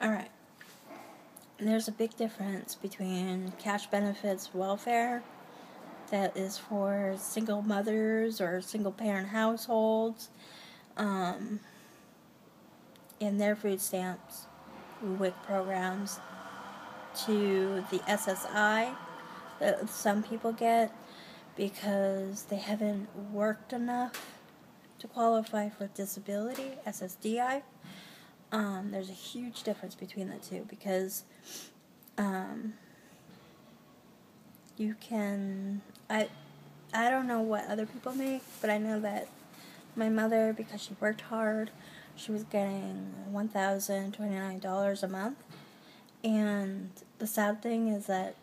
Alright. There's a big difference between cash benefits welfare that is for single mothers or single parent households, and their food stamps, WIC programs, to the SSI that some people get because they haven't worked enough to qualify for disability, SSDI. There's a huge difference between the two because you can, I don't know what other people make, but I know that my mother, because she worked hard, she was getting $1,029 a month, and the sad thing is that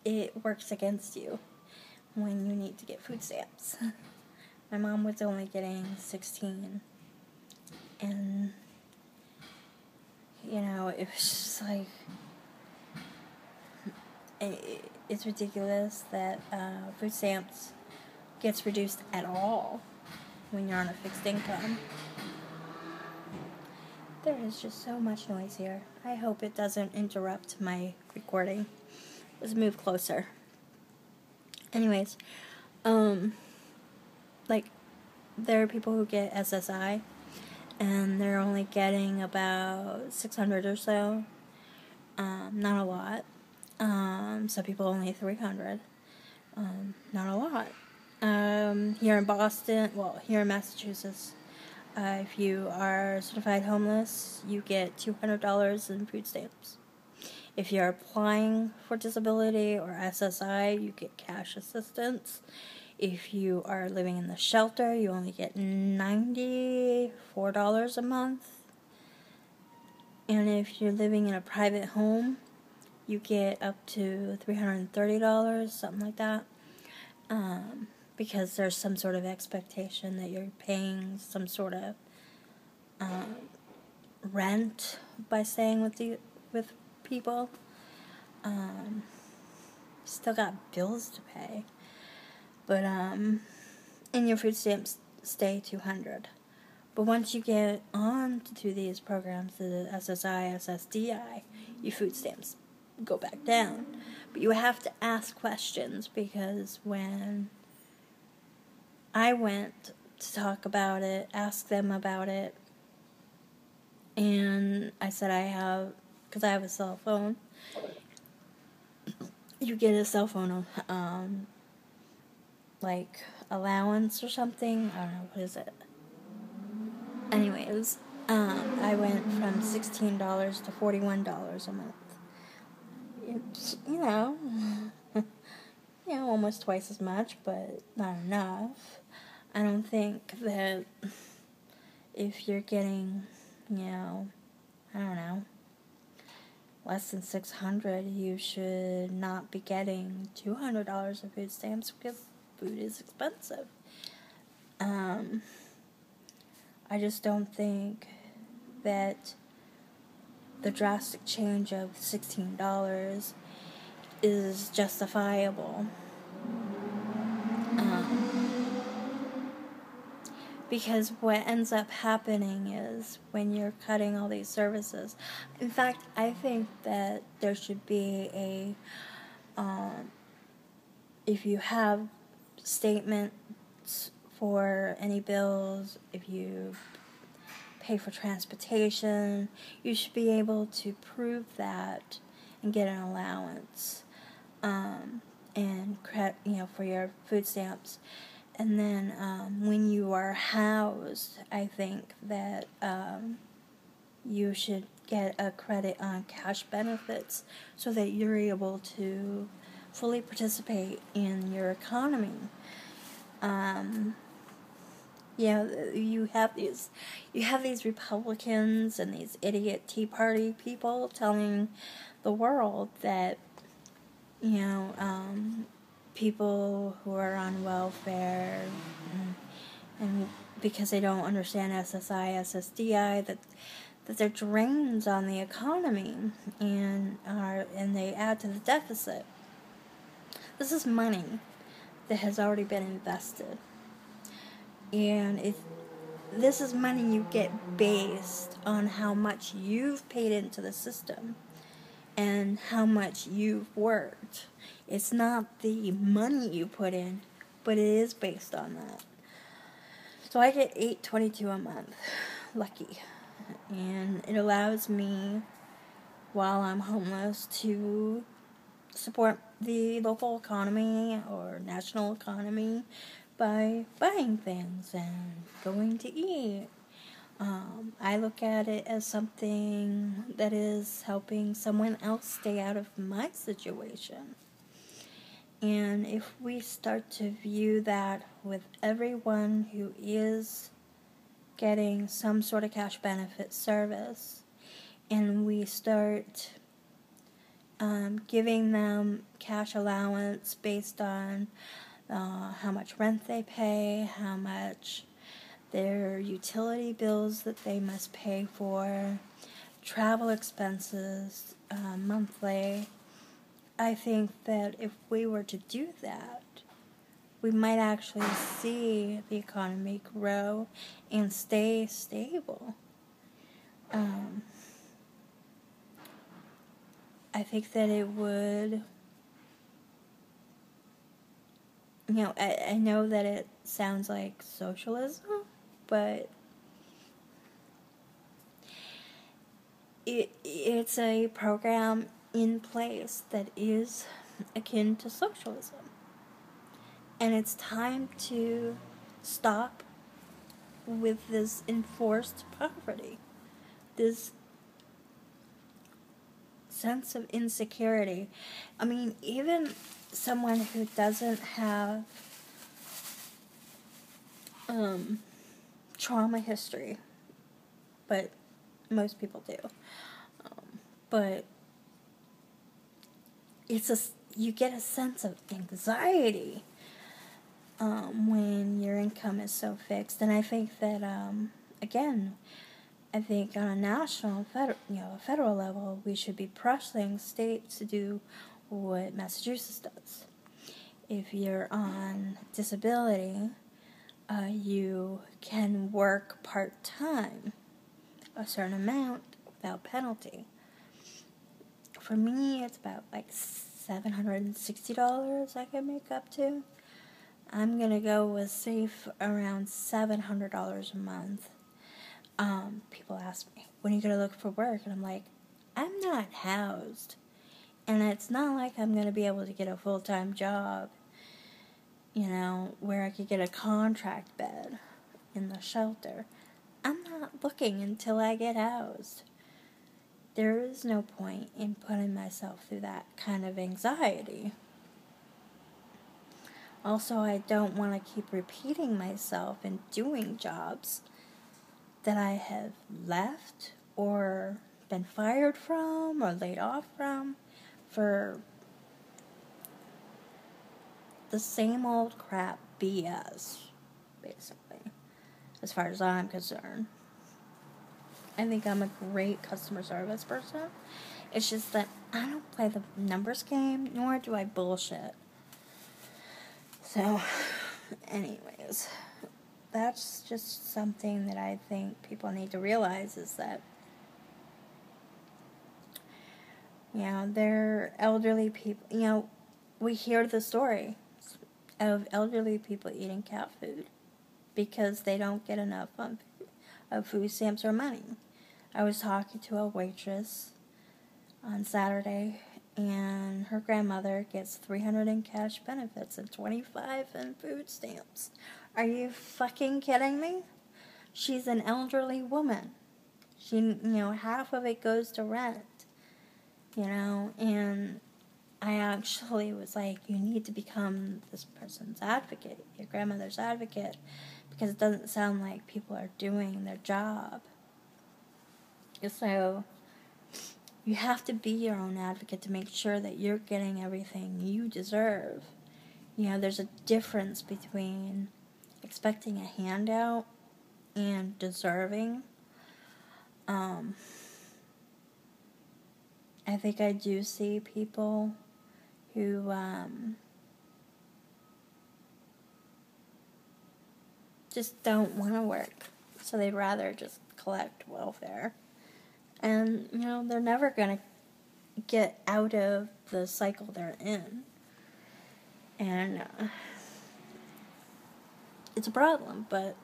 it works against you when you need to get food stamps. My mom was only getting 16, and it was just like, it's ridiculous that food stamps gets reduced at all when you're on a fixed income. There is just so much noise here. I hope it doesn't interrupt my recording. Let's move closer. Anyways, there are people who get SSI, and they're only getting about 600 or so. Not a lot. Some people only 300. Not a lot. Here in Boston, here in Massachusetts, if you are certified homeless, you get $200 in food stamps. If you're applying for disability or SSI, you get cash assistance. If you are living in the shelter, you only get $94 a month. And if you're living in a private home, you get up to $330, something like that. Because there's some sort of expectation that you're paying some sort of rent by staying with people. Still got bills to pay. But and your food stamps stay $200. But once you get on to these programs, the SSI, SSDI, your food stamps go back down. But you have to ask questions, because when I went to talk about it, ask them about it, and I said because I have a cell phone, you get a cell phone allowance or something. I don't know, what is it? Anyways, I went from $16 to $41 a month. It's, almost twice as much, but not enough. I don't think that if you're getting, less than 600, you should not be getting $200 of food stamps, because food is expensive. I just don't think that the drastic change of $16 is justifiable. Because what ends up happening is, when you're cutting all these services, in fact, I think that there should be if you have statements for any bills, if you pay for transportation, you should be able to prove that and get an allowance, and for your food stamps. And then when you are housed, I think that you should get a credit on cash benefits so that you're able to fully participate in your economy. You have these Republicans and these idiot Tea Party people telling the world that people who are on welfare, and because they don't understand SSI, SSDI, that they're drains on the economy, and they add to the deficit. This is money that has already been invested, and this is money you get based on how much you've paid into the system and how much you've worked. It's not the money you put in, but it is based on that. So I get $8.22 a month. Lucky. And it allows me, while I'm homeless, to support the local economy or national economy by buying things and going to eat. I look at it as something that is helping someone else stay out of my situation. And if we start to view that with everyone who is getting some sort of cash benefit service, and we start giving them cash allowance based on how much rent they pay, how much their utility bills that they must pay for, travel expenses monthly. I think that if we were to do that, we might actually see the economy grow and stay stable. I think that it would, I know that it sounds like socialism, but it's a program in place that is akin to socialism. And it's time to stop with this enforced poverty, this sense of insecurity. I mean, even someone who doesn't have trauma history, but most people do. But you get a sense of anxiety when your income is so fixed. And I think that again, I think on a national, federal level, we should be pressuring states to do what Massachusetts does. If you're on disability, you can work part-time, a certain amount, without penalty. For me, it's about like $760 I can make up to. I'm going to go with safe around $700 a month. People ask me, when are you going to look for work? And I'm like, I'm not housed. And it's not like I'm going to be able to get a full-time job, where I could get a contract bed in the shelter. I'm not looking until I get housed. There is no point in putting myself through that kind of anxiety. Also, I don't want to keep repeating myself and doing jobs that I have left or been fired from or laid off from for the same old crap BS, basically, as far as I'm concerned. I think I'm a great customer service person. It's just that I don't play the numbers game, nor do I bullshit. So, anyways, that's just something that I think people need to realize is that, they're elderly people. We hear the story of elderly people eating cat food because they don't get enough of food stamps or money. I was talking to a waitress on Saturday, and her grandmother gets $300 in cash benefits and $25 in food stamps. Are you fucking kidding me? She's an elderly woman. She, half of it goes to rent, and I actually was like, you need to become this person's advocate, your grandmother's advocate, because it doesn't sound like people are doing their job. So, you have to be your own advocate to make sure that you're getting everything you deserve. There's a difference between expecting a handout and deserving. I think I do see people who just don't want to work. So they'd rather just collect welfare. And, they're never going to get out of the cycle they're in. And it's a problem, but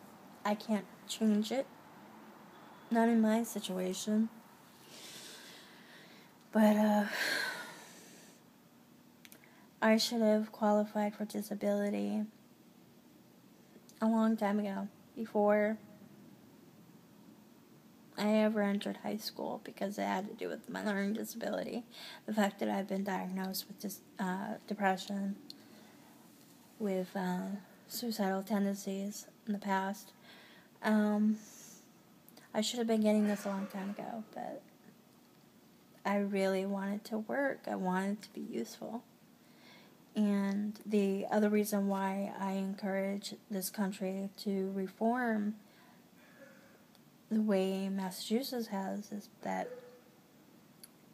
I can't change it. Not in my situation. But I should have qualified for disability a long time ago, before I ever entered high school, because it had to do with my learning disability. The fact that I've been diagnosed with depression, with suicidal tendencies in the past. I should have been getting this a long time ago, but I really wanted to work. I wanted to be useful. And the other reason why I encourage this country to reform the way Massachusetts has is that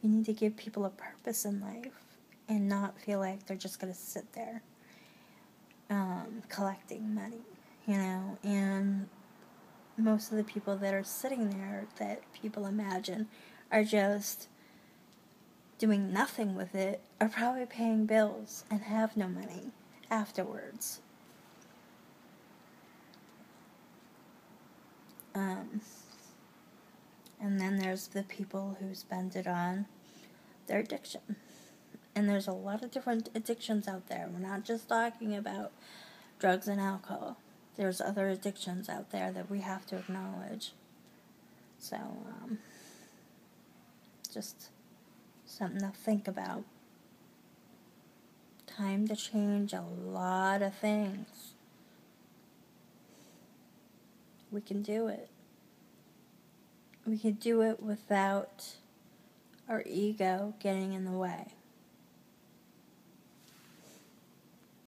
you need to give people a purpose in life and not feel like they're just going to sit there collecting money, and most of the people that are sitting there that people imagine are just doing nothing with it are probably paying bills and have no money afterwards. And then there's the people who spend it on their addiction. And there's a lot of different addictions out there. We're not just talking about drugs and alcohol. There's other addictions out there that we have to acknowledge. So, just something to think about. Time to change a lot of things. We can do it. We can do it without our ego getting in the way.